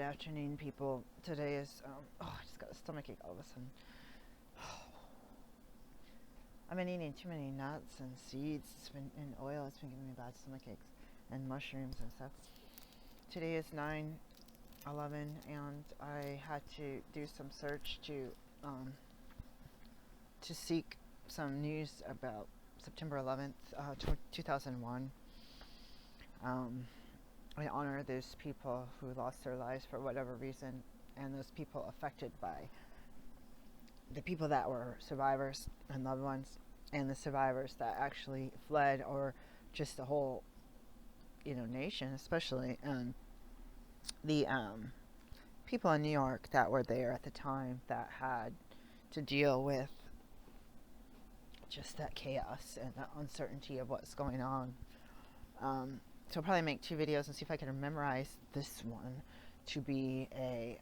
afternoon, people. Today is, I just got a stomachache all of a sudden. I've been eating too many nuts and seeds. And oil. It's been giving me bad stomachaches and mushrooms and stuff. Today is 9/11, and I had to do some search to seek some news about September 11th, 2001. I honor those people who lost their lives for whatever reason, and those people affected by the people that were survivors and loved ones, and the survivors that actually fled, or just the whole, nation, especially, and the people in New York that were there at the time that had to deal with just that chaos and the uncertainty of what's going on. So I'll probably make 2 videos and see if I can memorize this one to be a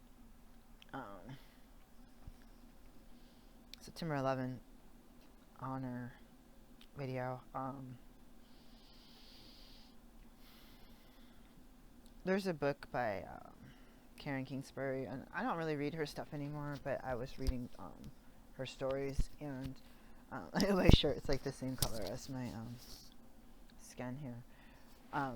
September 11th honor video. There's a book by Karen Kingsbury, and I don't really read her stuff anymore, but I was reading her stories, and my shirt, it's like the same color as my skin here. I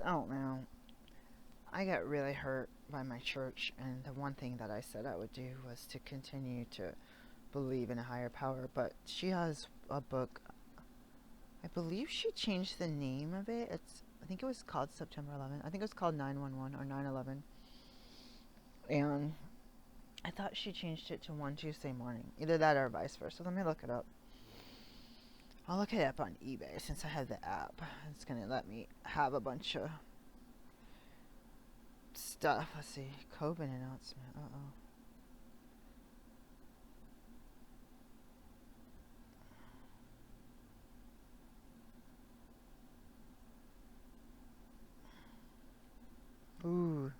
don't know. I got really hurt by my church, and the one thing that I said I would do was to continue to believe in a higher power. But she has a book. I believe she changed the name of it. I think it was called September 11th. I think it was called 911 or 9/11. And I thought she changed it to One Tuesday Morning. Either that or vice versa. Let me look it up. I'll look it up on eBay since I have the app. It's going to let me have a bunch of stuff. Let's see. COVID announcement. Ooh.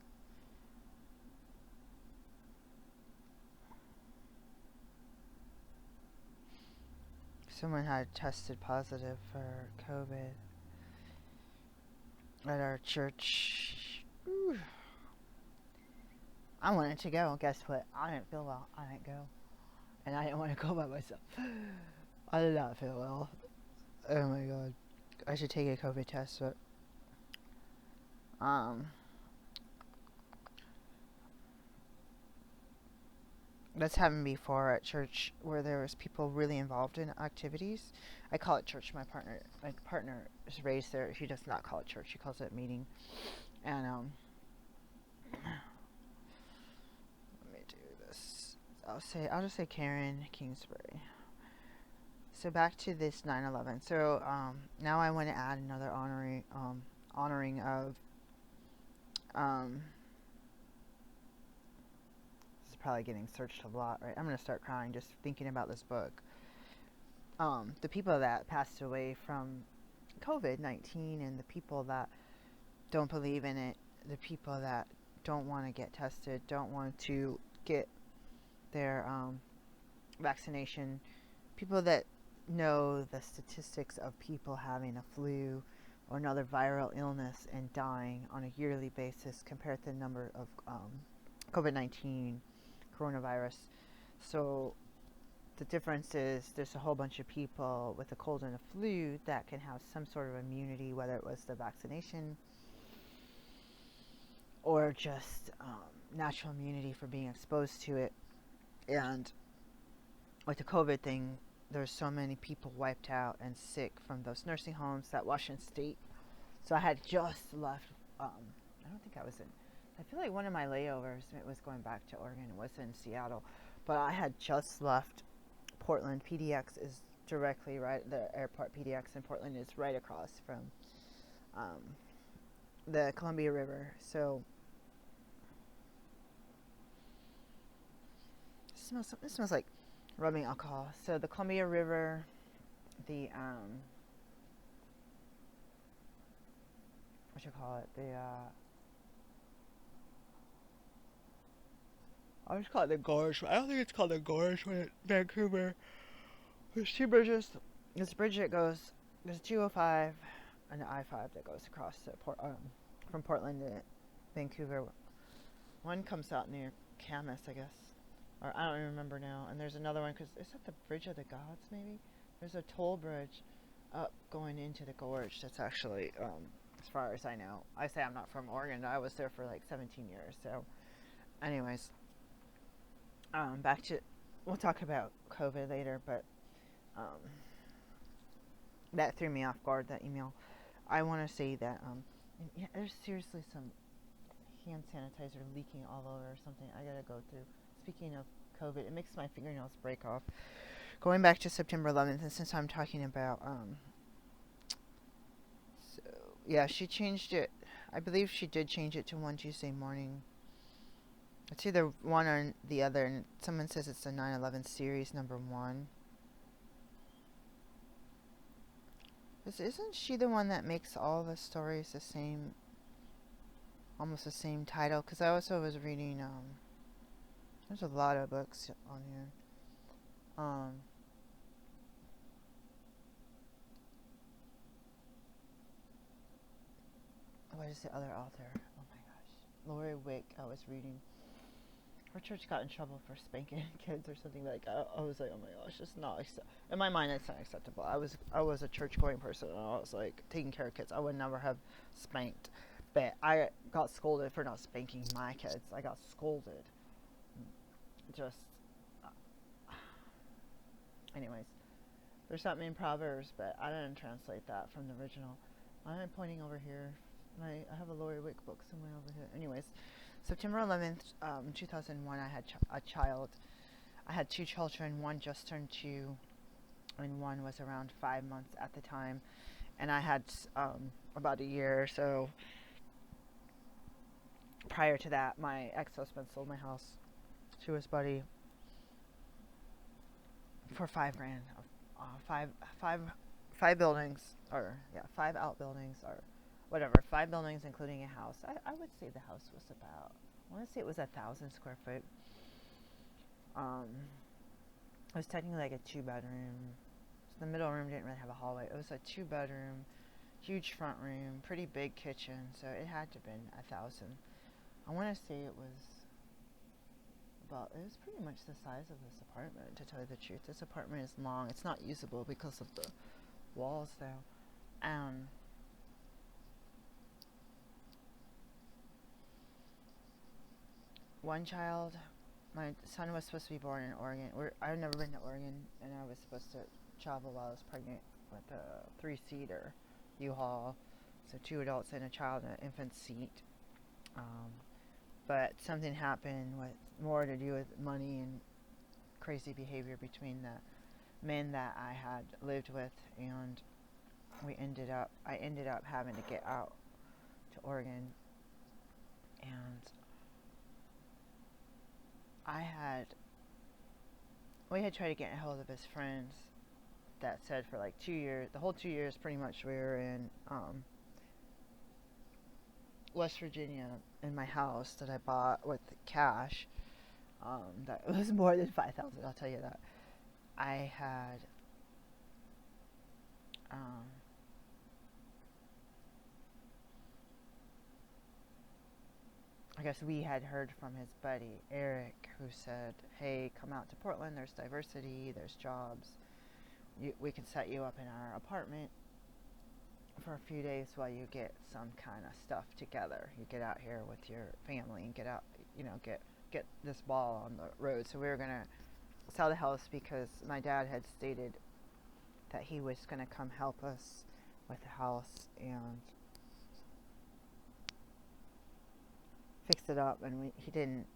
Someone had tested positive for COVID at our church. Ooh. I wanted to go. Guess what? I didn't feel well. I didn't go. And I didn't want to go by myself. I did not feel well. Oh my god. I should take a COVID test, but that's happened before at church, where there was people really involved in activities. I call it church. My partner is raised there. She does not call it church. She calls it meeting. And let me do this. I'll just say Karen Kingsbury. So back to this 9/11. So now I want to add another honoring of probably getting searched a lot, right? I'm going to start crying just thinking about this book. The people that passed away from COVID-19, and the people that don't believe in it, the people that don't want to get tested, don't want to get their vaccination, people that know the statistics of people having a flu or another viral illness and dying on a yearly basis compared to the number of COVID-19 coronavirus. So the difference is there's a whole bunch of people with a cold and a flu that can have some sort of immunity, whether it was the vaccination or just natural immunity for being exposed to it. And with the COVID thing, there's so many people wiped out and sick from those nursing homes that Washington State. So I had just left. I don't think I was in. I feel like one of my layovers, it was going back to Oregon. It was in Seattle, but I had just left Portland. PDX is directly right. The airport PDX in Portland is right across from the Columbia River. So it smells like rubbing alcohol. So the Columbia River, the what you call it? I just call it the gorge. I don't think it's called the gorge when it's Vancouver. There's 2 bridges. There's a bridge that goes, there's 205, and the I-5 that goes across to from Portland to Vancouver. One comes out near Camas, I guess, or I don't even remember now. And there's another one, because is that the Bridge of the Gods? Maybe there's a toll bridge up going into the gorge. That's actually, as far as I know. I say I'm not from Oregon. I was there for like 17 years. So, anyways, back to, we'll talk about COVID later, but that threw me off guard. That email. I want to say that yeah, there's seriously some hand sanitizer leaking all over or something. I gotta go through. Speaking of COVID, it makes my fingernails break off. Going back to September 11th, and since I'm talking about, so yeah, she changed it. I believe she did change it to one Tuesday morning. It's either one or the other, and someone says it's the 9/11 series number 1. Isn't she the one that makes all the stories the same, almost the same title? Because I also was reading, there's a lot of books on here. What is the other author? Oh my gosh. Lori Wick, I was reading. Her church got in trouble for spanking kids or something like that. I was like, oh my gosh, it's not in my mind, it's not acceptable. I was a church going person, and I was like taking care of kids. I would never have spanked, but I got scolded for not spanking my kids. I got scolded. Just, anyways, there's something in Proverbs, but I didn't translate that from the original. I'm pointing over here. I have a Lori Wick book somewhere over here. Anyways, September 11th, 2001, I had a child. I had 2 children. One just turned 2, and one was around 5 months at the time. And I had about a year or so prior to that, my ex-husband sold my house to his buddy for $5,000. Five buildings, or yeah, 5 outbuildings, or whatever, 5 buildings including a house. I would say the house was about, I want to say it was 1,000 square foot. It was technically like a 2-bedroom. So the middle room didn't really have a hallway. It was a 2-bedroom, huge front room, pretty big kitchen. So it had to have been 1,000. I want to say it was pretty much the size of this apartment, to tell you the truth. This apartment is long. It's not usable because of the walls, though. One child, my son was supposed to be born in Oregon. I've never been to Oregon, and I was supposed to travel while I was pregnant with a 3-seater U-Haul. So 2 adults and a child in an infant seat. But something happened with more to do with money and crazy behavior between the men that I had lived with, and I ended up having to get out to Oregon, and we had tried to get a hold of his friends that said for like 2 years, the whole 2 years pretty much, we were in West Virginia in my house that I bought with cash. That was more than $5,000, I'll tell you that. I had I guess we had heard from his buddy Eric, who said, hey, come out to Portland, there's diversity, there's jobs, we can set you up in our apartment for a few days while you get some kind of stuff together. You get out here with your family and get out, get this ball on the road. So we were going to sell the house because my dad had stated that he was going to come help us with the house and fix it up, and he didn't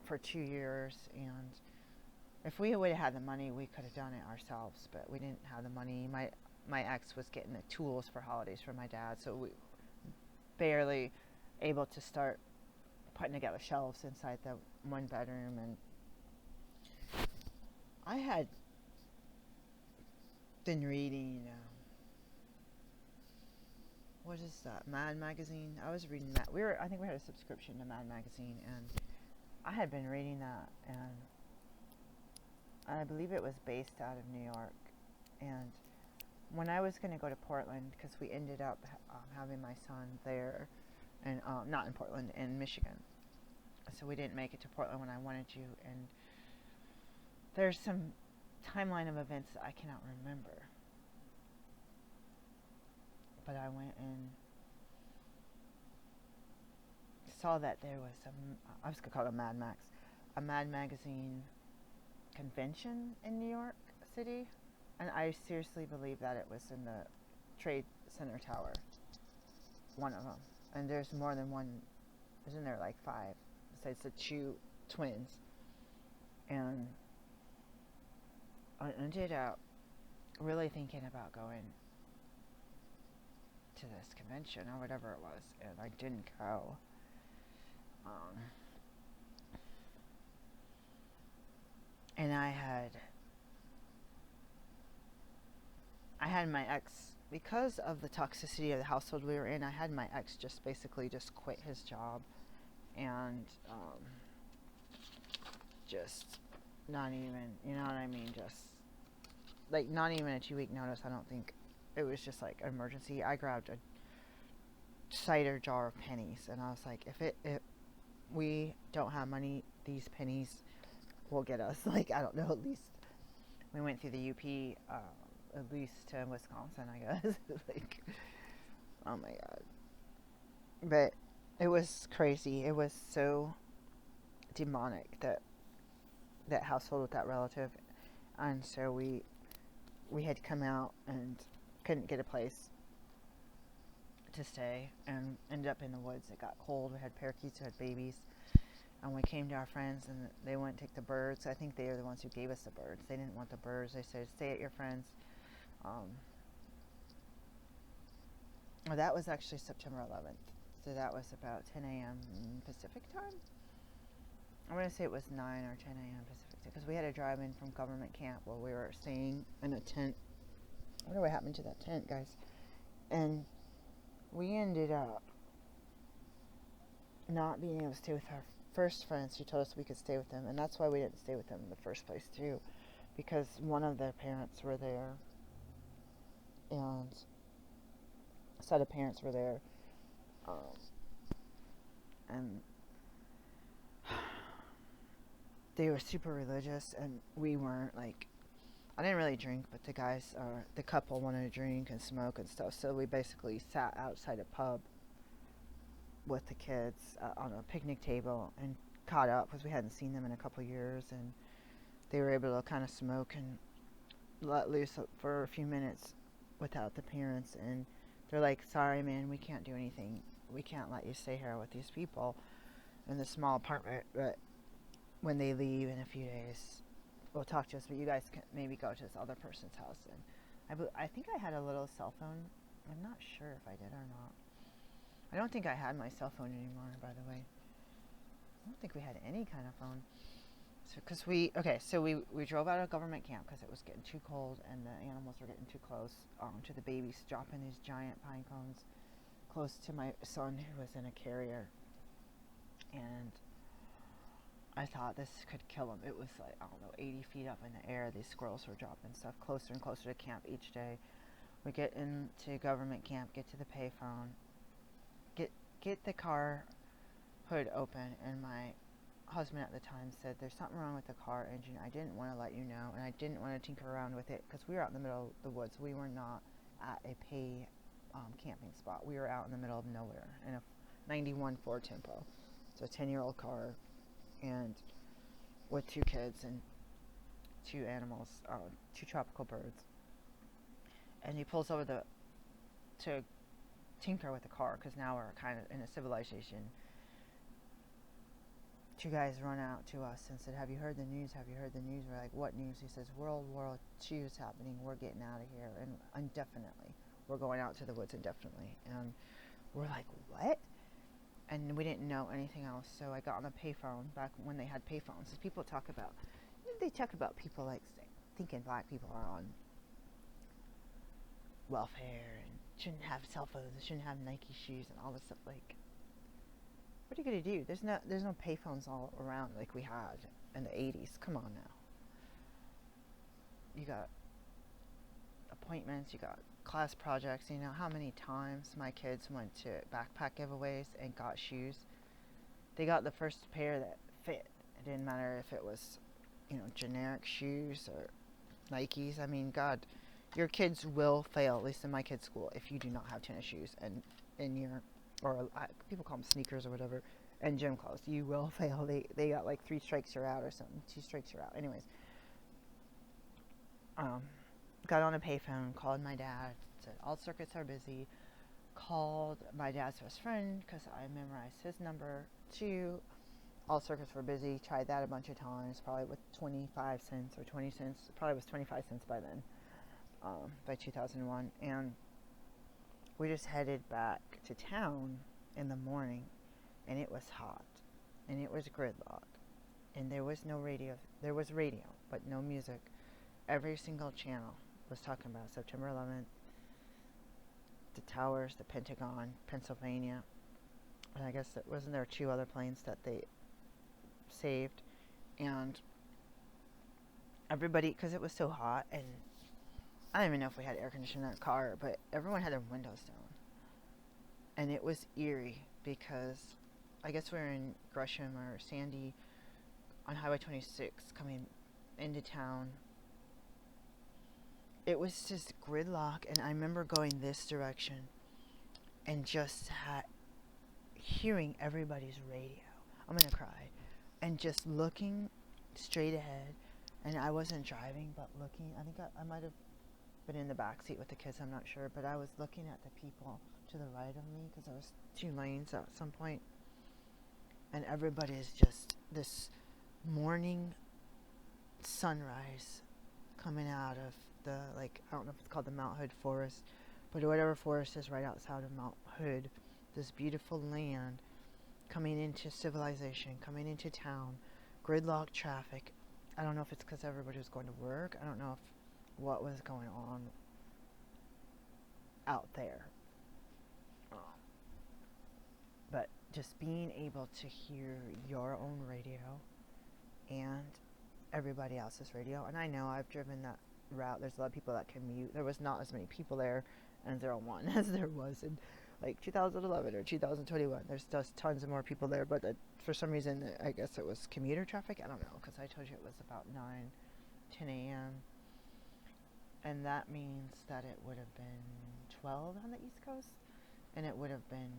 for 2 years. And if we would have had the money, we could have done it ourselves, but we didn't have the money. My ex was getting the tools for holidays for my dad, so we barely able to start putting together shelves inside the 1 bedroom. And I had been reading what is that, Mad magazine? I was reading that. I think we had a subscription to Mad magazine, and I had been reading that, and I believe it was based out of New York. And when I was going to go to Portland, because we ended up having my son there, and not in Portland, in Michigan. So we didn't make it to Portland when I wanted to, and there's some timeline of events that I cannot remember. But I went and saw that there was I was going to call it a Mad Max, a Mad Magazine convention in New York City, and I seriously believe that it was in the Trade Center Tower, one of them. And there's more than one. Isn't there like 5 besides the 2 twins? And I ended up really thinking about going to this convention or whatever it was, and I didn't go. And I had my ex, because of the toxicity of the household we were in, I had my ex just basically just quit his job, and just not even, you know what I mean, just like not even a 2-week notice. I don't think it was just like an emergency. I grabbed a cider jar of pennies, and I was like, if we don't have money, these pennies will get us. Like, I don't know, at least we went through the UP, at least to Wisconsin, I guess. Like, oh my God. But it was crazy. It was so demonic, that household with that relative. And so we had come out and couldn't get a place to stay, and ended up in the woods. It got cold. We had parakeets who had babies, and we came to our friends, and they wouldn't take the birds. I think they are the ones who gave us the birds. They didn't want the birds. They said, stay at your friends. Well, that was actually September 11th. So that was about 10 a.m. Pacific time. I'm going to say it was 9 or 10 a.m. Pacific time, because we had to drive in from government camp while we were staying in a tent. I wonder what happened to that tent, guys. And we ended up not being able to stay with our first friends who told us we could stay with them. And that's why we didn't stay with them in the first place, too. Because one of their parents were there, and a set of parents were there. And they were super religious, and we weren't. Like, I didn't really drink, but the guys, the couple, wanted to drink and smoke and stuff. So we basically sat outside a pub with the kids on a picnic table and caught up, because we hadn't seen them in a couple years, and they were able to kind of smoke and let loose for a few minutes without the parents. And they're like, sorry man, we can't do anything. We can't let you stay here with these people in this small apartment, but when they leave in a few days, we'll talk to us, but you guys can maybe go to this other person's house. And I think I had a little cell phone. I'm not sure if I did or not. I don't think I had my cell phone anymore, by the way. I don't think we had any kind of phone. So we drove out of government camp because it was getting too cold and the animals were getting too close to the babies, dropping these giant pine cones close to my son, who was in a carrier. And I thought this could kill him. It was like, I don't know, 80 feet up in the air. These squirrels were dropping stuff closer and closer to camp each day. We get into government camp, get to the payphone, get the car hood open, and my husband at the time said, there's something wrong with the car engine. I didn't want to let you know, and I didn't want to tinker around with it, because we were out in the middle of the woods. We were not at a pay camping spot. We were out in the middle of nowhere in a 91 Ford Tempo. It's a 10-year-old car, and with 2 kids and 2 animals, 2 tropical birds. And he pulls over to tinker with the car, because now we're kind of in a civilization. 2 guys run out to us and said, have you heard the news? Have you heard the news? We're like, what news? He says, World War II is happening. We're getting out of here, and indefinitely. We're going out to the woods indefinitely. And we're like, what? And we didn't know anything else. So I got on the payphone back when they had payphones. People talk about, people like thinking black people are on welfare and shouldn't have cell phones, shouldn't have Nike shoes and all this stuff. Like, what are you gonna do? There's no payphones all around like we had in the 80s. Come on now. You got appointments, you got class projects. You know how many times my kids went to backpack giveaways and got shoes. They got the first pair that fit. It didn't matter if it was, generic shoes or Nikes. I mean, God, your kids will fail, at least in my kids' school, if you do not have tennis shoes and in your, or people call them sneakers or whatever, and gym clothes. You will fail. They got like 3 strikes you're out or something. 2 strikes you're out. Anyways, got on a payphone, called my dad, said all circuits are busy. Called my dad's best friend because I memorized his number too. All circuits were busy. Tried that a bunch of times, probably with 25 cents or 20 cents. Probably was 25 cents by then, by 2001. And we just headed back to town in the morning, and it was hot, and it was gridlock, and there was no radio. There was radio, but no music. Every single channel was talking about September 11th, the towers, the Pentagon, Pennsylvania, and I guess that wasn't there 2 other planes that they saved, and everybody, because it was so hot, and I don't even know if we had air conditioning in our car, but everyone had their windows down, and it was eerie because I guess we were in Gresham or Sandy on Highway 26 coming into town. It was just gridlock, and I remember going this direction and just hearing everybody's radio. I'm gonna cry. And just looking straight ahead, and I wasn't driving, but looking. I think I might have been in the back seat with the kids, I'm not sure, but I was looking at the people to the right of me because there was 2 lanes at some point, and everybody is just this morning sunrise coming out of the, I don't know if it's called the Mount Hood Forest, but whatever forest is right outside of Mount Hood, this beautiful land coming into civilization, coming into town, gridlock traffic. I don't know if it's because everybody was going to work. I don't know what was going on out there. But just being able to hear your own radio and everybody else's radio. And I know I've driven that route. There's a lot of people that commute. There was not as many people there in 01 as there was in 2011 or 2021. There's just tons of more people there, but for some reason, I guess it was commuter traffic. I don't know, because I told you it was about 10 a.m. And that means that it would have been 12 on the East Coast, and it would have been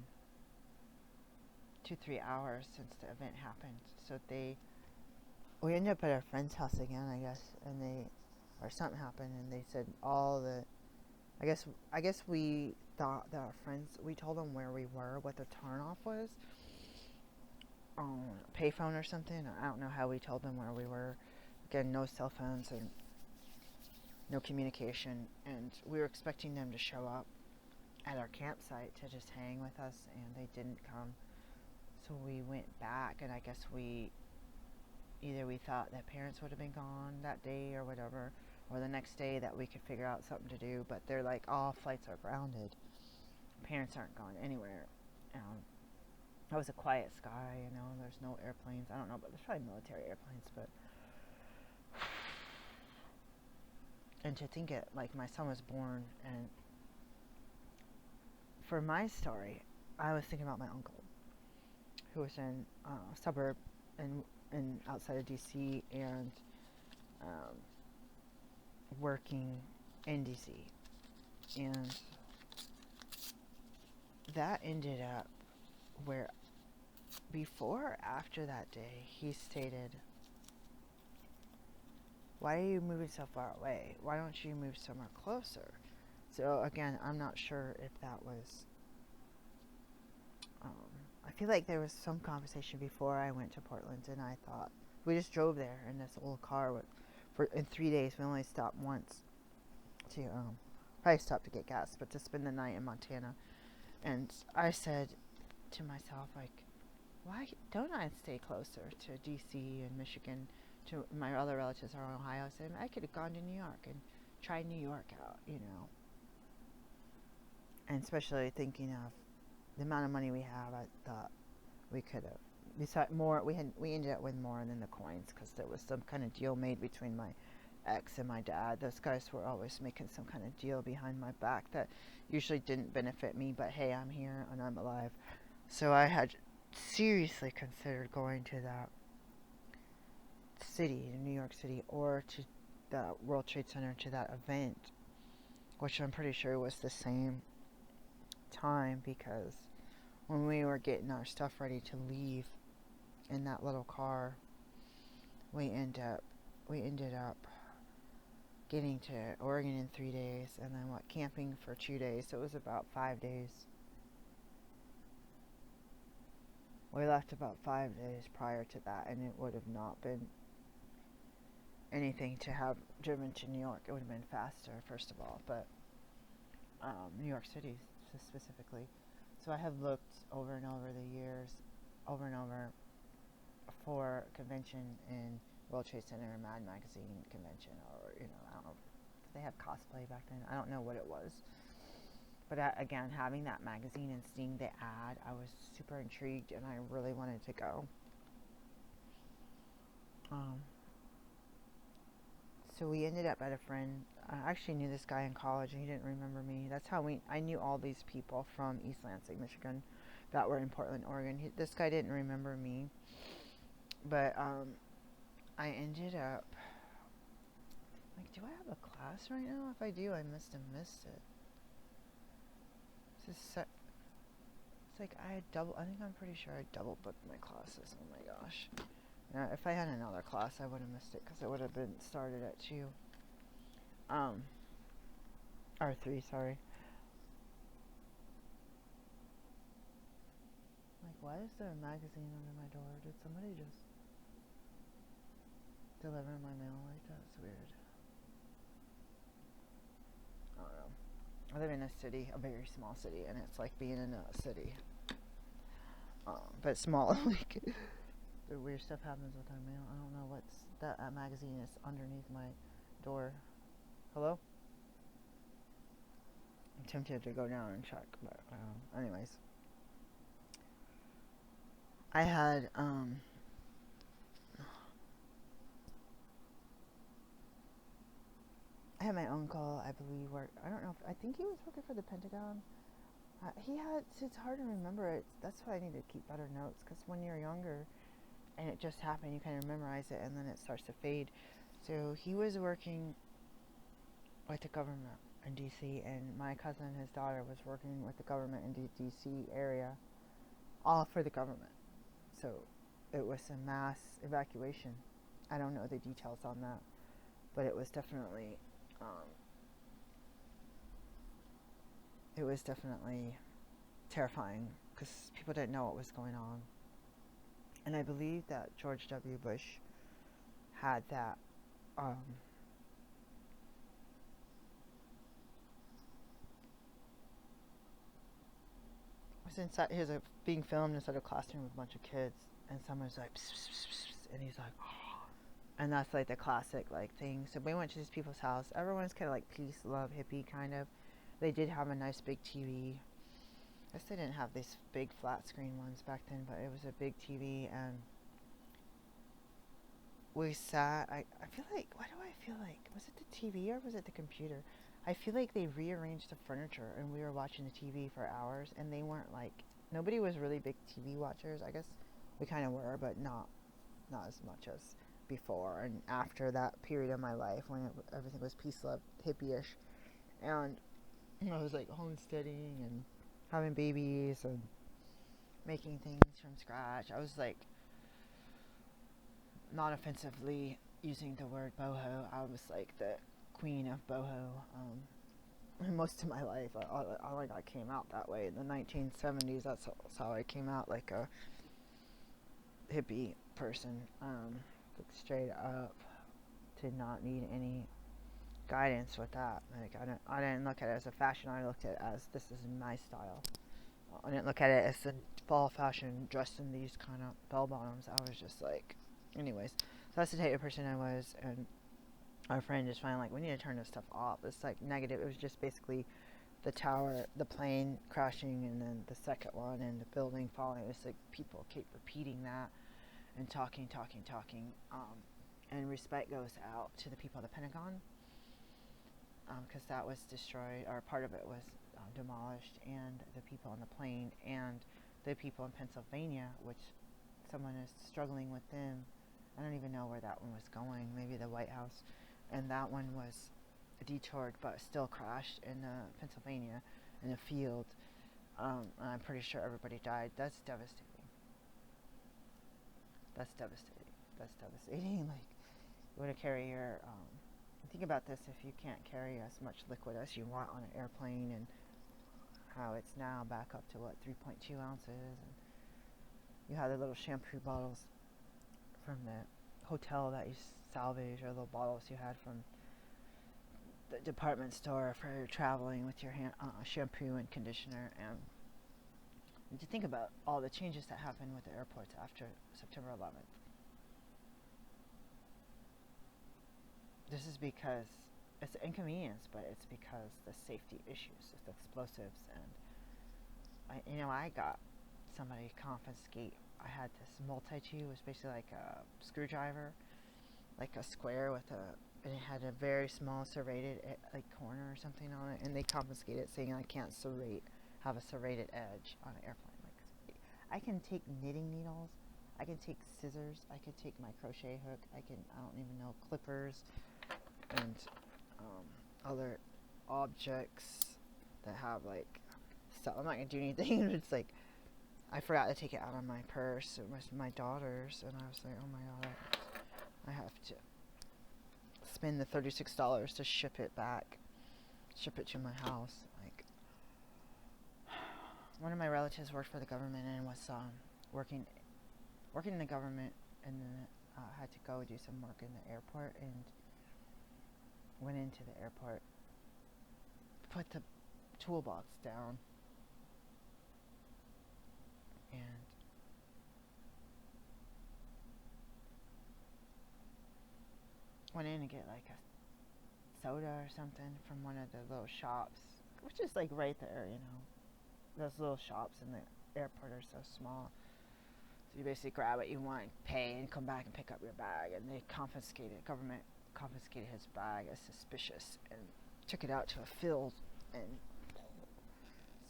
2-3 hours since the event happened. So we ended up at our friend's house again, I guess, and or something happened, and they said I guess we thought that our friends, we told them where we were, what the turnoff was, on a payphone or something. I don't know how we told them where we were. Again, no cell phones and no communication, and we were expecting them to show up at our campsite to just hang with us, and they didn't come. So we went back, and I guess we thought that parents would have been gone that day or whatever, or the next day that we could figure out something to do, but they're like, all flights are grounded. Parents aren't going anywhere. It was a quiet sky, there's no airplanes. I don't know, but there's probably military airplanes, but and to think it, my son was born, and for my story, I was thinking about my uncle, who was in a suburb in outside of DC, and working in DC, and that ended up where before or after that day he stated, why are you moving so far away? Why don't you move somewhere closer? So again, I'm not sure if that was I feel like there was some conversation before I went to Portland, and I thought, we just drove there in this old car in 3 days. We only stopped once to probably stopped to get gas, but to spend the night in Montana. And I said to myself, why don't I stay closer to DC and Michigan? To my other relatives are in Ohio. I said, I could have gone to New York and tried New York out, And especially thinking of the amount of money we have, I thought we could have. We ended up with more than the coins, because there was some kind of deal made between my ex and my dad. Those guys were always making some kind of deal behind my back that usually didn't benefit me, but hey, I'm here and I'm alive. So I had seriously considered going to that city, New York City, or to the World Trade Center, to that event, which I'm pretty sure was the same time, because when we were getting our stuff ready to leave in that little car, we ended up getting to Oregon in 3 days, and then camping for 2 days. So it was about 5 days. We left about 5 days prior to that, and it would have not been anything to have driven to New York. It would have been faster, first of all, but New York City specifically. So I have looked over and over the years, over and over, for a convention in World Trade Center, Mad Magazine convention, or I don't know. Did they have cosplay back then? I don't know what it was. But again, having that magazine and seeing the ad, I was super intrigued, and I really wanted to go. So we ended up at a friend. I actually knew this guy in college, and he didn't remember me. That's how I knew all these people from East Lansing, Michigan, that were in Portland, Oregon. This guy didn't remember me, but I ended up, do I have a class right now? If I do, I must have missed it. It's I'm pretty sure I double booked my classes. Oh my gosh. Now, if I had another class, I would have missed it, because it would have been started at 2. Or 3, sorry. Why is there a magazine under my door? Did somebody just deliver my mail like that? It's weird. I don't know. I live in a city, a very small city, and it's like being in a city. But small. The weird stuff happens with our mail. I don't know what's that magazine is underneath my door. Hello? I'm tempted to go down and check, but anyways. I had my uncle, I believe, I don't know, I think he was working for the Pentagon. It's hard to remember. That's why I need to keep better notes, because when you're younger and it just happened, you kind of memorize it, and then it starts to fade. So he was working with the government in D.C., and my cousin, his daughter, was working with the government in the D.C. area, all for the government. So it was a mass evacuation. I don't know the details on that, but it was definitely terrifying, because people didn't know what was going on. And I believe that George W. Bush had that he was being filmed inside a classroom with a bunch of kids, and someone's like, pss, pss, pss, pss, and he's like, oh. And that's like the classic thing. So we went to these people's house. Everyone's kind of like peace, love, hippie kind of. They did have a nice big TV. I guess they didn't have these big flat screen ones back then, but it was a big TV, and we sat. I feel like, why do I feel like, was it the TV or was it the computer? I feel like they rearranged the furniture, and we were watching the TV for hours, and they weren't nobody was really big TV watchers. I guess we kind of were, but not as much as before and after that period of my life when everything was peace, love, hippie-ish. And I was homesteading and having babies and making things from scratch. I was not offensively using the word boho. I was the queen of boho most of my life. I came out that way in the 1970s. That's how I came out, like a hippie person, straight up. Did not need any guidance with that. I didn't look at it as a fashion. I looked at it as, this is my style. I didn't look at it as the fall fashion, dressed in these kind of bell bottoms. I was just anyways. So that's the type of person I was, and our friend just finally we need to turn this stuff off. It's negative. It was just basically the tower, the plane crashing, and then the second one, and the building falling. It was people keep repeating that and talking. And respect goes out to the people of the Pentagon, because that was destroyed, or part of it was demolished, and the people on the plane, and the people in Pennsylvania, which someone is struggling with them. I don't even know where that one was going, maybe the White House. And that one was detoured, but still crashed in Pennsylvania in a field. I'm pretty sure everybody died. That's devastating. That's devastating. That's devastating. Like, you want to carry your, think about this, if you can't carry as much liquid as you want on an airplane, and how it's now back up to, what, 3.2 ounces, and you have the little shampoo bottles from the hotel that you salvage, or little bottles you had from the department store for traveling with your shampoo and conditioner. And to think about all the changes that happened with the airports after September 11th. This is because it's an inconvenience, but it's because the safety issues with explosives. And I got somebody confiscate. I had this multi-tool. It was basically like a screwdriver, like a square with and it had a very small serrated like corner or something on it, and they confiscated it, saying I can't have a serrated edge on an airplane. Like, I can take knitting needles, I can take scissors, I can take my crochet hook, I don't even know, clippers, and other objects that have like stuff. I'm not gonna do anything. It's like, I forgot to take it out of my purse. It was my daughter's, and I was like, oh my god, I have to spend the $36 to ship it to my house. Like, one of my relatives worked for the government and was working in the government, and then had to go do some work in the airport, and went into the airport, put the toolbox down, and went in to get like a soda or something from one of the little shops, which is like right there, Those little shops in the airport are so small. So you basically grab what you want, pay, and come back and pick up your bag. And government confiscated his bag as suspicious, and took it out to a field. And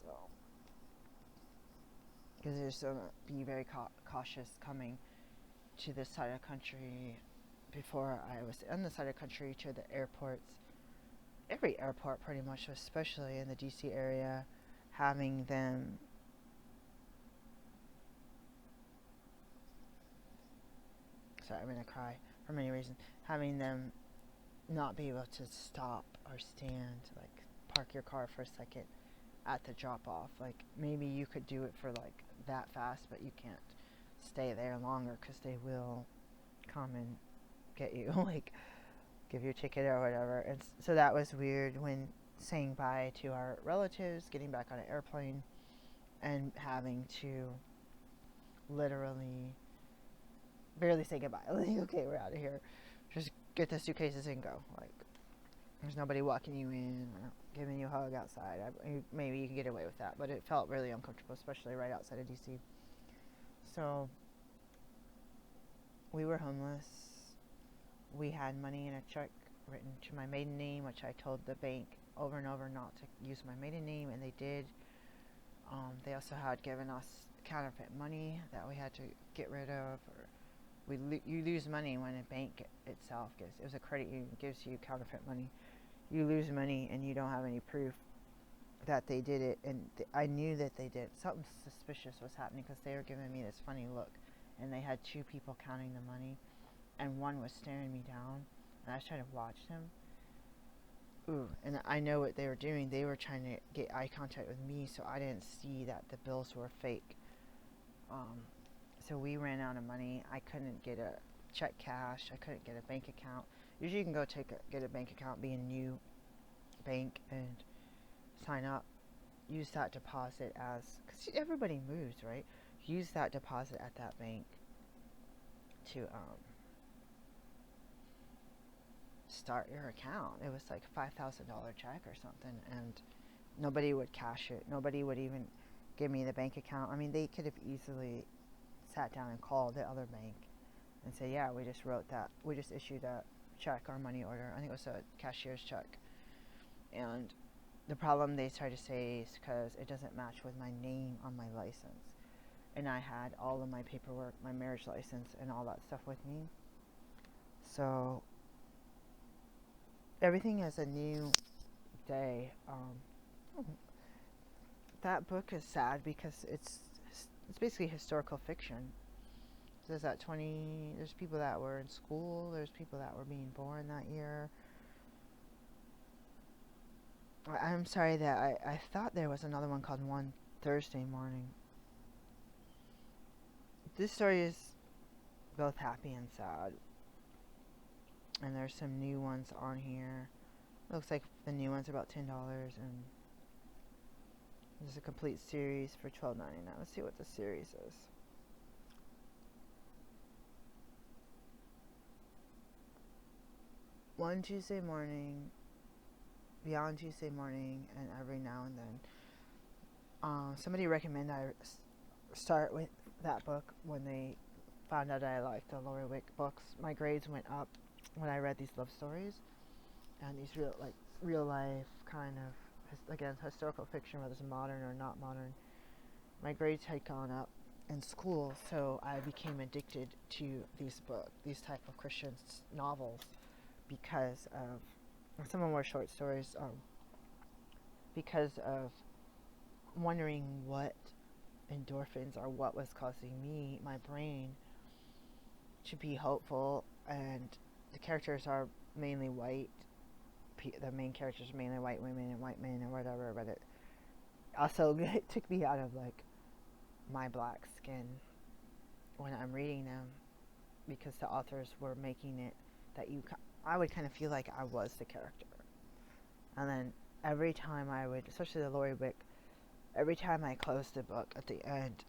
so, because there's going to be very cautious coming to this side of the country. Before, I was on the side of the country to the airports. Every airport pretty much, especially in the DC area, having them I'm going to cry for many reasons, having them not be able to stop or stand, like park your car for a second at the drop off. Like, maybe you could do it for like that fast, but you can't stay there longer, because they will come and get you, like give you a ticket or whatever. And so that was weird, when saying bye to our relatives, getting back on an airplane, and having to literally barely say goodbye. Like, okay, we're out of here. Just get the suitcases and go. Like, there's nobody walking you in or giving you a hug outside. Maybe you can get away with that, but it felt really uncomfortable, especially right outside of DC. So we were homeless. We had money in a check written to my maiden name, which I told the bank over and over not to use my maiden name, and they did. They also had given us counterfeit money that we had to get rid of. Or you lose money when a bank itself it was a credit union, gives you counterfeit money. You lose money and you don't have any proof that they did it. And I knew that they did. Something suspicious was happening, because they were giving me this funny look, and they had two people counting the money, and one was staring me down, and I was trying to watch them. Ooh, and I know what they were doing. They were trying to get eye contact with me, so I didn't see that the bills were fake. So we ran out of money. I couldn't get a check cash. I couldn't get a bank account. Usually you can go get a bank account, be a new bank, and sign up. Use that deposit because everybody moves, right? Use that deposit at that bank to start your account. It was like a $5,000 check or something, and nobody would cash it. Nobody would even give me the bank account. I mean, they could have easily sat down and called the other bank and say, yeah, we just issued that check or money order. I think it was a cashier's check. And the problem they try to say is because it doesn't match with my name on my license. And I had all of my paperwork, my marriage license, and all that stuff with me. So everything is a new day. That book is sad because it's basically historical fiction. There's there's people that were in school, there's people that were being born that year. I'm sorry that I thought there was another one called One Thursday Morning. This story is both happy and sad. And there's some new ones on here. Looks like the new one's about $10, and there's a complete series for $12.99. Let's see what the series is. One Tuesday morning, Beyond Tuesday morning, and every now and then. Somebody recommended I start with that book when they found out I liked the Lori Wick books. My grades went up when I read these love stories and these real life kind of, again, historical fiction, whether it's modern or not modern. My grades had gone up in school, so I became addicted to these type of Christian novels, because of some of them were short stories, because of wondering what endorphins or what was causing my brain to be hopeful. And the characters are mainly white. The main characters are mainly white women and white men or whatever, but it also took me out of like my black skin when I'm reading them, because the authors were making it that I would kind of feel like I was the character. And then every time I would, especially the Lori Wick, every time I closed the book at the end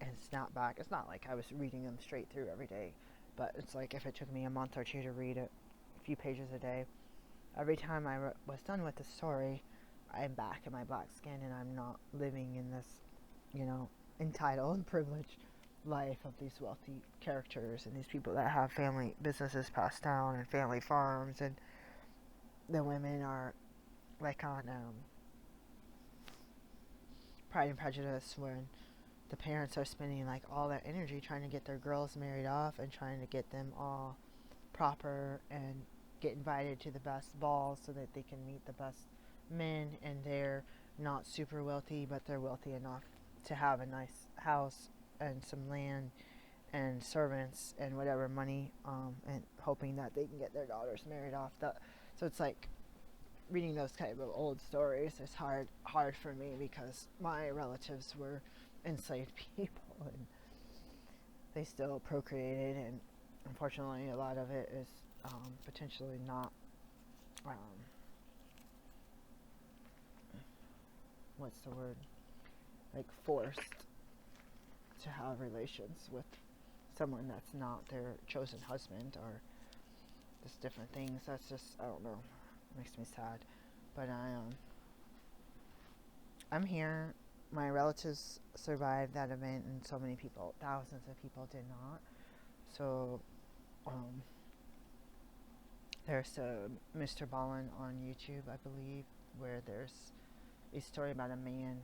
and snapped back, it's not like I was reading them straight through every day, but it's like if it took me a month or two to read a few pages a day, every time I was done with the story, I'm back in my black skin, and I'm not living in this, entitled and privileged life of these wealthy characters and these people that have family businesses passed down and family farms, and the women are like on Pride and Prejudice, when the parents are spending like all their energy trying to get their girls married off and trying to get them all proper and get invited to the best balls so that they can meet the best men, and they're not super wealthy, but they're wealthy enough to have a nice house and some land and servants and whatever money, and hoping that they can get their daughters married off. So it's like reading those kind of old stories is hard for me, because my relatives were enslaved people and they still procreated, and unfortunately a lot of it is potentially not what's the word, like forced to have relations with someone that's not their chosen husband, or just different things. That's just, I don't know, makes me sad. But I'm here. My relatives survived that event, and so many people, thousands of people, did not. So there's a Mr. Ballin on YouTube, I believe, where there's a story about a man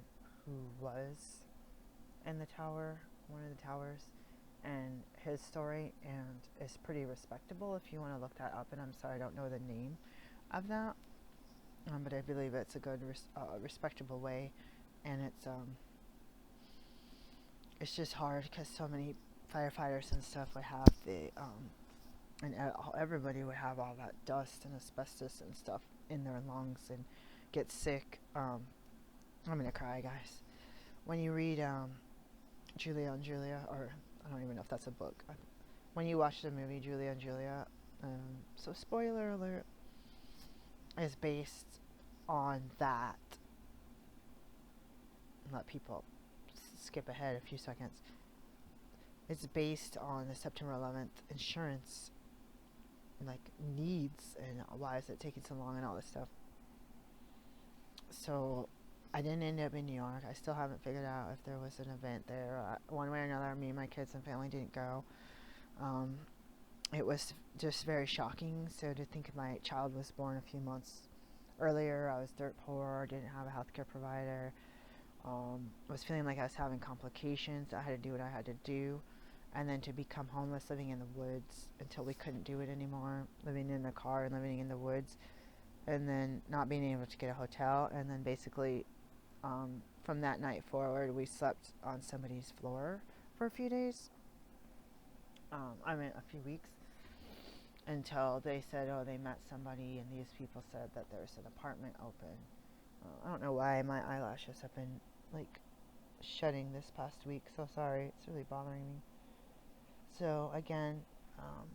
who was in the tower, one of the towers, and his story, and it's pretty respectable if you want to look that up. And I'm sorry, I don't know the name of that, but I believe it's a good, respectable way. And it's just hard because so many firefighters and stuff would have and everybody would have all that dust and asbestos and stuff in their lungs and get sick. I'm gonna cry, guys. When you read Julia and Julia, or I don't even know if that's a book. When you watch the movie Julia and Julia, so spoiler alert, is based on that. Let people skip ahead a few seconds. It's based on the September 11th insurance, like, needs, and why is it taking so long and all this stuff. So I didn't end up in New York. I still haven't figured out if there was an event there. One way or another, me and my kids and family didn't go. it was just very shocking. So to think my child was born a few months earlier, I was dirt poor, didn't have a healthcare provider, was feeling like I was having complications. I had to do what I had to do. And then to become homeless, living in the woods until we couldn't do it anymore, living in the car and living in the woods, and then not being able to get a hotel. And then basically, from that night forward, we slept on somebody's floor for a few days. I mean, a few weeks until they said, oh, they met somebody, and these people said that there's an apartment open. I don't know why my eyelashes have been like shedding this past week. So sorry, it's really bothering me. So again, um,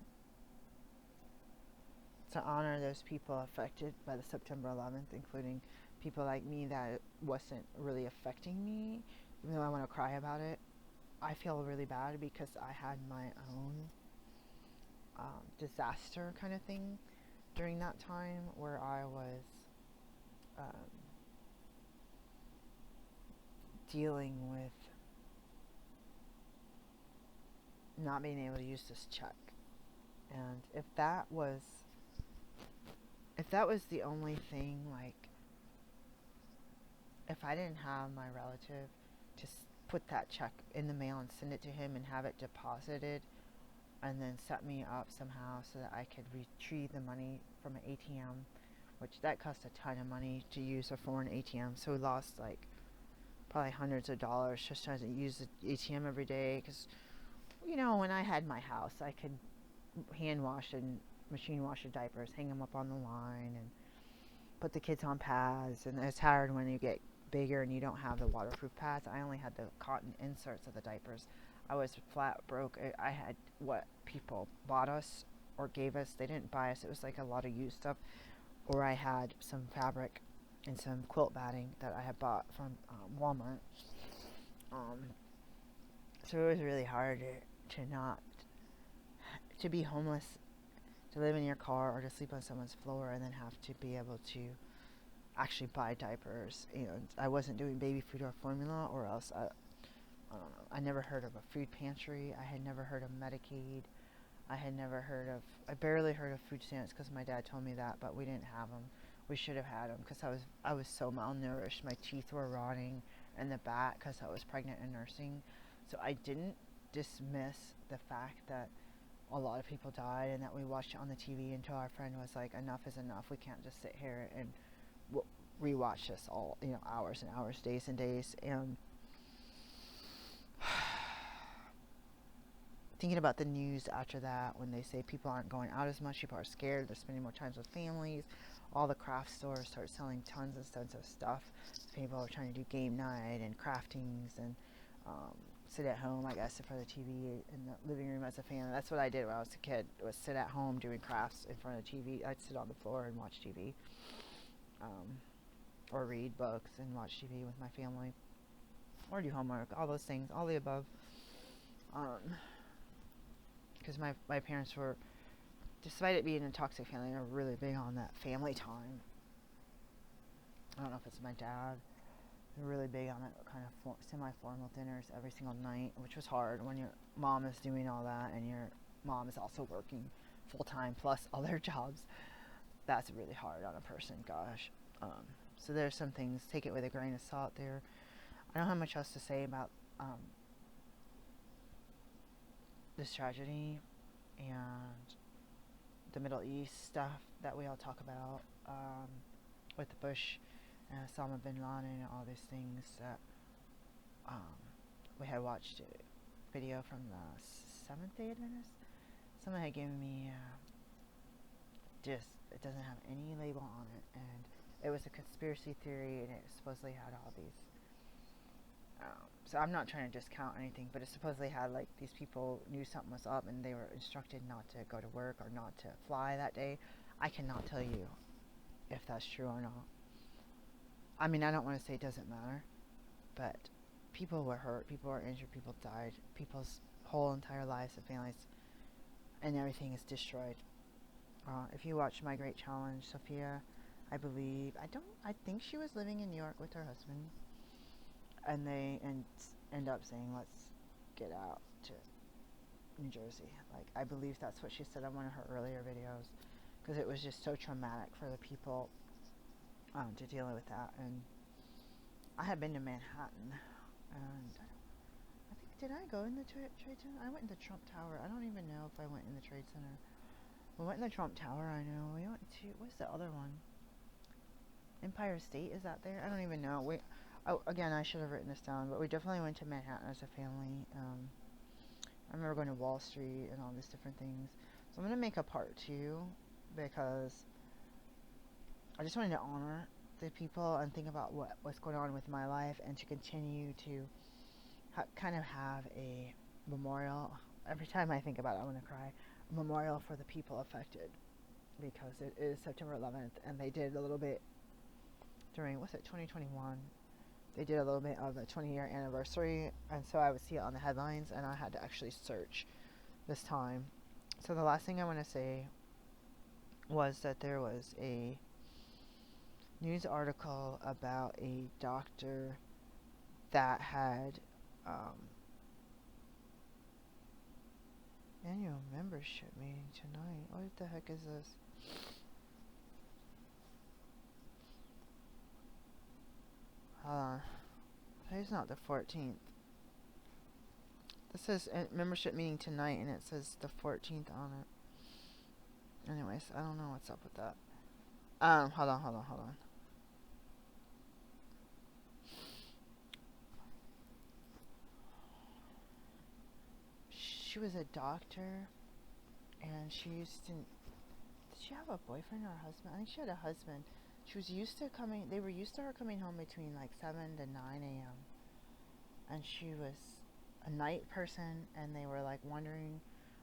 to honor those people affected by the September 11th, including people like me that it wasn't really affecting me, even though I want to cry about it. I feel really bad because I had my own disaster kind of thing during that time where I was um, dealing with not being able to use this check. And if that was the only thing, like if I didn't have my relative to put that check in the mail and send it to him and have it deposited and then set me up somehow so that I could retrieve the money from an ATM, which that cost a ton of money to use a foreign ATM. So we lost like probably hundreds of dollars just trying to use the ATM every day because, you know, when I had my house, I could hand wash and machine wash the diapers, hang them up on the line, and put the kids on pads. And it's hard when you get bigger and you don't have the waterproof pads. I only had the cotton inserts of the diapers. I was flat broke. I had what people bought us or gave us. They didn't buy us. It was like a lot of used stuff. Or I had some fabric and some quilt batting that I had bought from Walmart. So it was really hard to be homeless, to live in your car or to sleep on someone's floor and then have to be able to actually buy diapers. And I wasn't doing baby food or formula, or else I don't know. I never heard of a food pantry. I had never heard of Medicaid. I barely heard of food stamps because my dad told me that, but we didn't have them. We should have had them because I was so malnourished. My teeth were rotting in the back because I was pregnant and nursing. So I didn't dismiss the fact that a lot of people died and that we watched it on the TV until our friend was like, enough is enough. We can't just sit here and rewatch this all, hours and hours, days and days. And thinking about the news after that, when they say people aren't going out as much, people are scared, they're spending more time with families, all the craft stores start selling tons and tons of stuff. People are trying to do game night and craftings and sit at home, I guess, in front of the TV in the living room as a family. That's what I did when I was a kid, was sit at home doing crafts in front of the TV. I'd sit on the floor and watch TV, or read books and watch TV with my family, or do homework, all those things, all the above. Because my parents were, despite it being a toxic family, they were really big on that family time. I don't know if it's my dad. They're really big on it, kind of semi-formal dinners every single night, which was hard when your mom is doing all that and your mom is also working full-time plus other jobs. That's really hard on a person, gosh. So there's some things, take it with a grain of salt there. I don't have much else to say about this tragedy and the Middle East stuff that we all talk about, with the Bush and Osama bin Laden and all these things that we had watched a video from the Seventh-day Adventist. Someone had given me it doesn't have any label on it, and it was a conspiracy theory, and it supposedly had all these. So I'm not trying to discount anything, but it supposedly had like these people knew something was up, and they were instructed not to go to work or not to fly that day. I cannot tell you if that's true or not. I mean, I don't want to say it doesn't matter, but people were hurt, people were injured, people died, people's whole entire lives and families, and everything is destroyed. If you watch My Great Challenge, Sophia, I think she was living in New York with her husband, and they end up saying, let's get out to New Jersey. Like, I believe that's what she said on one of her earlier videos, because it was just so traumatic for the people to deal with that. And I had been to Manhattan, and I think, did I go in the Trade Center? I went in the Trump Tower. I don't even know if I went in the Trade Center. We went in the Trump Tower, I know. We went to, what's the other one? Empire State, is that there? I don't even know. Again, I should have written this down, but we definitely went to Manhattan as a family. I remember going to Wall Street and all these different things. So I'm going to make a part 2, because I just wanted to honor the people and think about what's going on with my life, and to continue to kind of have a memorial. Every time I think about it, I want to cry. A memorial for the people affected, because it is September 11th, and they did a little bit during, what's it, 2021. They did a little bit of the 20-year anniversary, and so I would see it on the headlines, and I had to actually search this time. So the last thing I want to say was that there was a news article about a doctor that had annual membership meeting tonight. What the heck is this? Hold on. Today's not the 14th. This says membership meeting tonight, and it says the 14th on it. Anyways, I don't know what's up with that. Hold on. She was a doctor, and she used to. Did she have a boyfriend or a husband? I think she had a husband. She was used to coming. They were used to her coming home between like 7 to 9 a.m. And she was a night person, and they were like wondering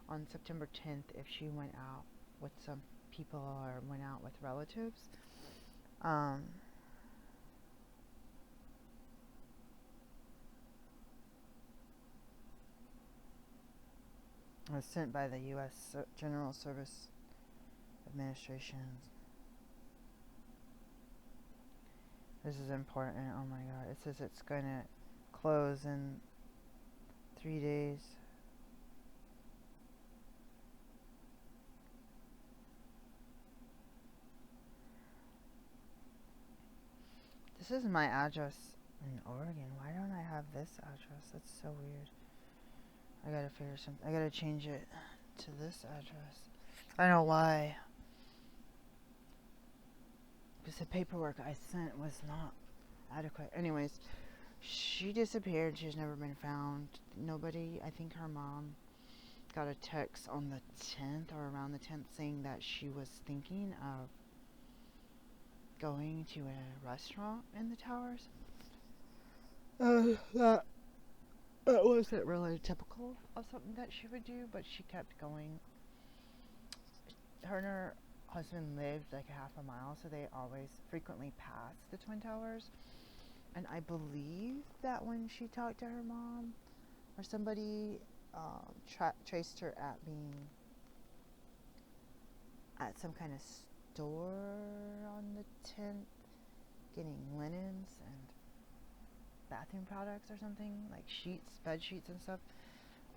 on September 10th if she went out with some people or went out with relatives. Was sent by the U.S. General Service Administration. This is important. Oh my god. It says it's going to close in 3 days. This is my address in Oregon. Why don't I have this address? That's so weird. I gotta figure something. I gotta change it to this address. I don't know why. Because the paperwork I sent was not adequate. Anyways, she disappeared. She's never been found. Nobody, I think her mom got a text on the 10th or around the 10th saying that she was thinking of going to a restaurant in the towers. That wasn't really typical of something that she would do, but she kept going. Her and her husband lived like a half a mile, so they always frequently passed the Twin Towers. And I believe that when she talked to her mom, or somebody traced her at being at some kind of store on the 10th, getting linens and bathroom products or something, like sheets, bed sheets and stuff.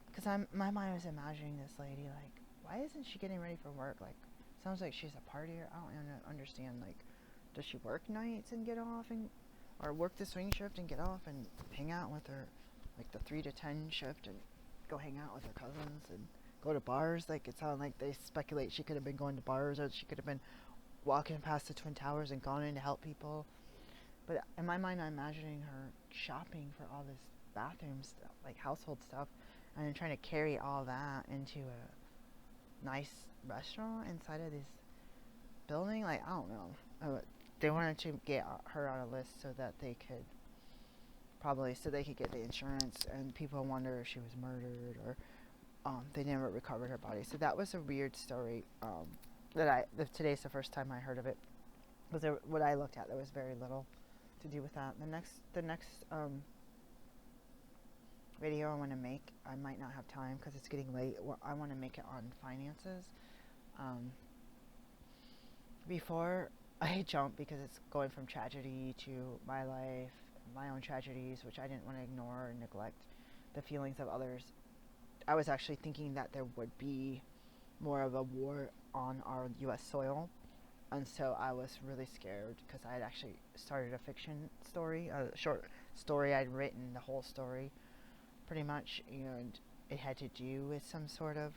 Because my mind was imagining this lady, like, why isn't she getting ready for work? Like, sounds like she's a partier. I don't understand, like, does she work nights and get off, and or work the swing shift and get off and hang out with her, like the 3 to 10 shift, and go hang out with her cousins and go to bars? Like, it sounded like they speculate she could have been going to bars, or she could have been walking past the Twin Towers and gone in to help people. But in my mind, I'm imagining her shopping for all this bathroom stuff, like household stuff, and then trying to carry all that into a nice restaurant inside of this building. Like, I don't know. They wanted to get her on a list so that they could get the insurance, and people wonder if she was murdered, or they never recovered her body. So that was a weird story. Today's the first time I heard of it. What I looked at, there was very little to do with that. The next video I want to make, I might not have time because it's getting late. I want to make it on finances. Before I jump, because it's going from tragedy to my life, my own tragedies, which I didn't want to ignore or neglect the feelings of others I was actually thinking that there would be more of a war on our U.S. soil, and so I was really scared because I had actually started a fiction story, a short story. I'd written the whole story, pretty much, and it had to do with some sort of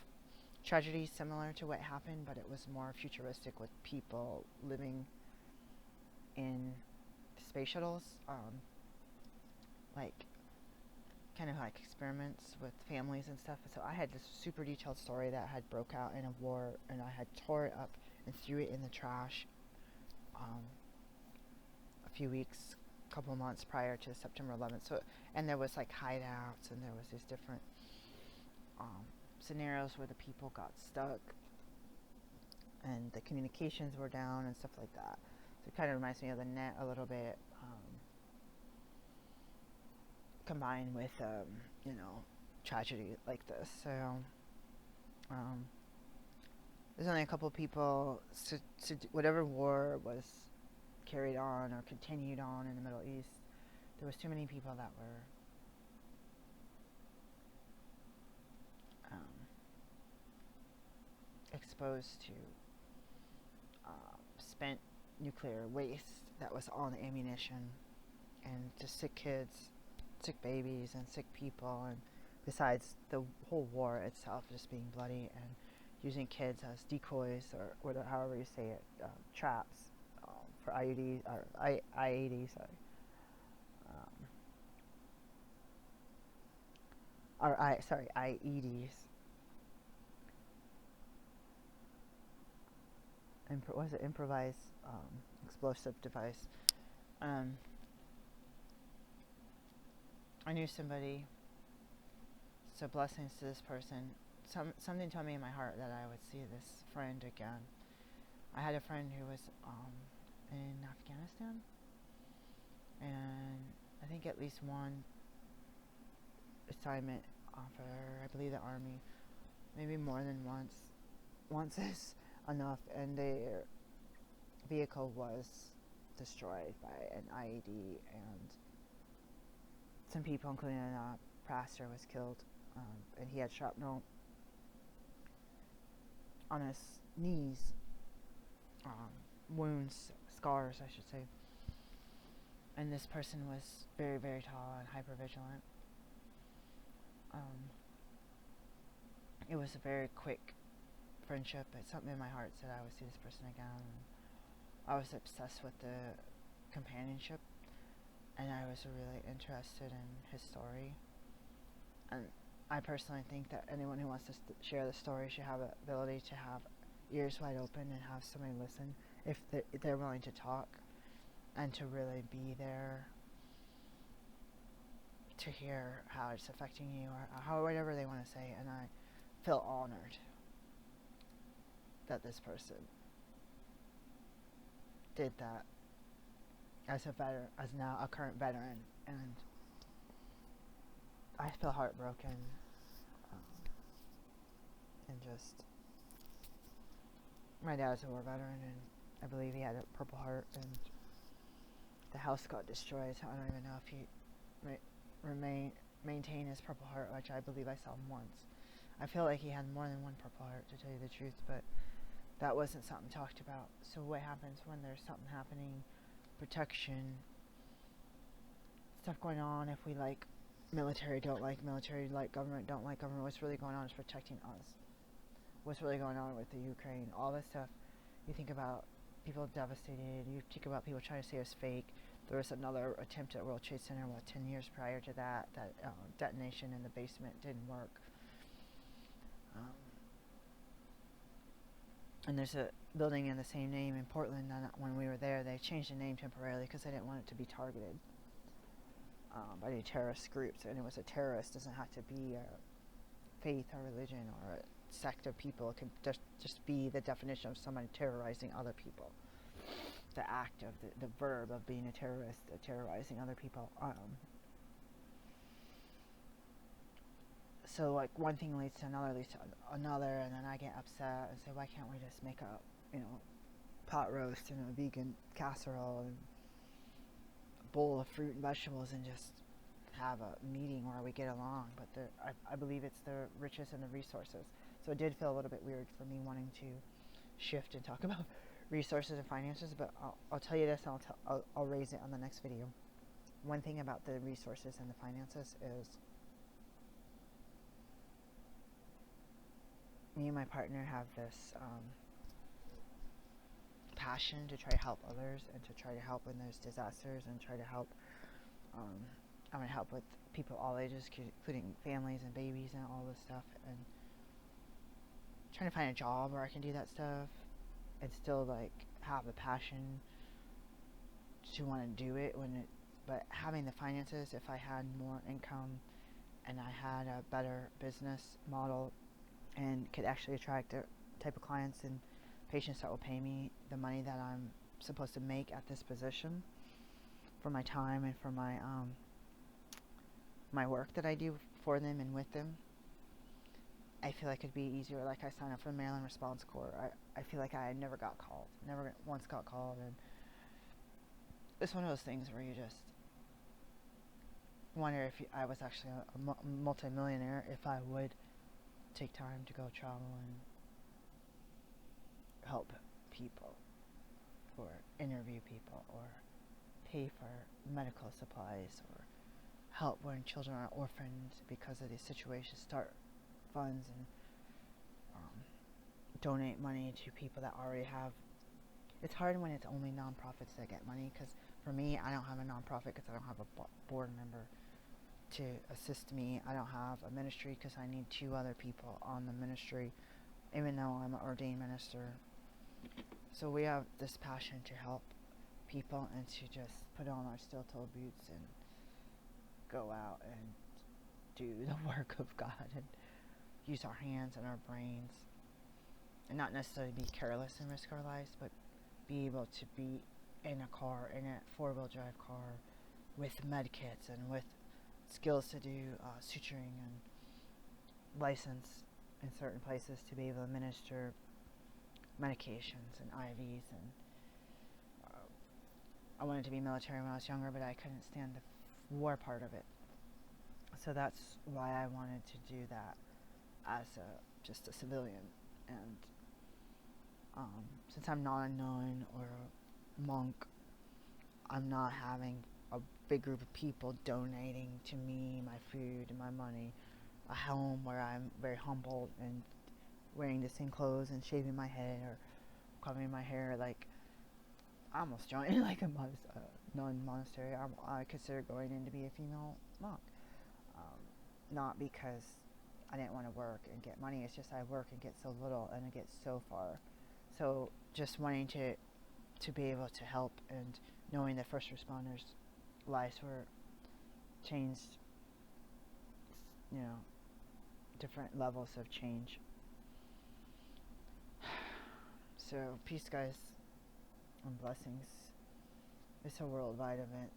tragedy similar to what happened, but it was more futuristic with people living in space shuttles, like kind of like experiments with families and stuff. So I had this super detailed story that had broke out in a war, and I had tore it up and threw it in the trash a few weeks, couple months prior to September 11th. So, and there was like hideouts, and there was these different scenarios where the people got stuck, and the communications were down and stuff like that. So it kind of reminds me of the net a little bit, combined with tragedy like this. So there's only a couple people. Whatever war was carried on or continued on in the Middle East, there was too many people that were exposed to spent nuclear waste that was on ammunition, and to sick kids, sick babies, and sick people, and besides the whole war itself just being bloody, and using kids as decoys, or whatever, however you say it, traps for IUDs or IEDs, sorry, IEDs. What is it? Improvised explosive device. I knew somebody. So blessings to this person. Something told me in my heart that I would see this friend again. I had a friend who was in Afghanistan, and I think at least one assignment for, I believe, the Army, maybe more than once. Once is enough, and their vehicle was destroyed by an IED, and some people, including a pastor, was killed, and he had shrapnel on his knees, wounds, scars, I should say. And this person was very, very tall and hypervigilant. It was a very quick friendship. It's something in my heart said I would see this person again. I was obsessed with the companionship, and I was really interested in his story. And I personally think that anyone who wants to share the story should have the ability to have ears wide open and have somebody listen if they're willing to talk, and to really be there to hear how it's affecting you, or how, whatever they want to say. And I feel honored that this person did that as a veteran, as now a current veteran, and I feel heartbroken, and just, my dad's a war veteran, and I believe he had a Purple Heart, and the house got destroyed, so I don't even know if he maintain his Purple Heart, which I believe I saw him once. I feel like he had more than one Purple Heart, to tell you the truth, but that wasn't something talked about. So what happens when there's something happening, protection, stuff going on, if we like military, don't like military, like government, don't like government, what's really going on is protecting us. What's really going on with the Ukraine, all this stuff. You think about people devastated, you think about people trying to say it's fake. There was another attempt at World Trade Center, 10 years prior to that detonation in the basement didn't work. And there's a building in the same name in Portland, and when we were there, they changed the name temporarily because they didn't want it to be targeted by any terrorist groups. And it was a terrorist, doesn't have to be a faith or religion or a sect of people. It can just be the definition of somebody terrorizing other people. The act of the verb of being a terrorist, terrorizing other people. So like one thing leads to another, and then I get upset and say, why can't we just make a pot roast and a vegan casserole and a bowl of fruit and vegetables and just have a meeting where we get along, but I believe it's the riches and the resources. So it did feel a little bit weird for me wanting to shift and talk about resources and finances, but I'll tell you this, and I'll raise it on the next video. One thing about the resources and the finances is me and my partner have this passion to try to help others and to try to help when there's disasters and try to help. I'm going to help with people all ages, including families and babies and all this stuff, and trying to find a job where I can do that stuff and still like have the passion to want to do it but having the finances, if I had more income and I had a better business model and could actually attract the type of clients and patients that will pay me the money that I'm supposed to make at this position for my time and for my my work that I do for them and with them, I feel like it'd be easier. Like I signed up for the Maryland Response Corps. I feel like I never got called. Never once got called. And it's one of those things where you just wonder if I was actually a multi-millionaire, if I would take time to go travel and help people or interview people or pay for medical supplies or help when children are orphaned because of these situations, start funds and donate money to people that already have. It's hard when it's only nonprofits that get money, because for me, I don't have a nonprofit because I don't have a board member to assist me. I don't have a ministry because I need 2 other people on the ministry, even though I'm an ordained minister. So we have this passion to help people and to just put on our steel-toed boots and go out and do the work of God and use our hands and our brains and not necessarily be careless and risk our lives, but be able to be in a car, in a 4-wheel drive car with med kits and with skills to do suturing and license in certain places to be able to administer medications and IVs. And I wanted to be military when I was younger, but I couldn't stand the war part of it. So that's why I wanted to do that as just a civilian. And since I'm not a nun or a monk, I'm not having a big group of people donating to me my food and my money, a home where I'm very humble and wearing the same clothes and shaving my head or covering my hair. Like, I almost joined like a nun monastery. I consider going in to be a female monk. Not because I didn't want to work and get money. It's just I work and get so little and I get so far. So just wanting to be able to help and knowing that first responders' lives were changed, different levels of change. So peace, guys, and blessings. It's a worldwide event.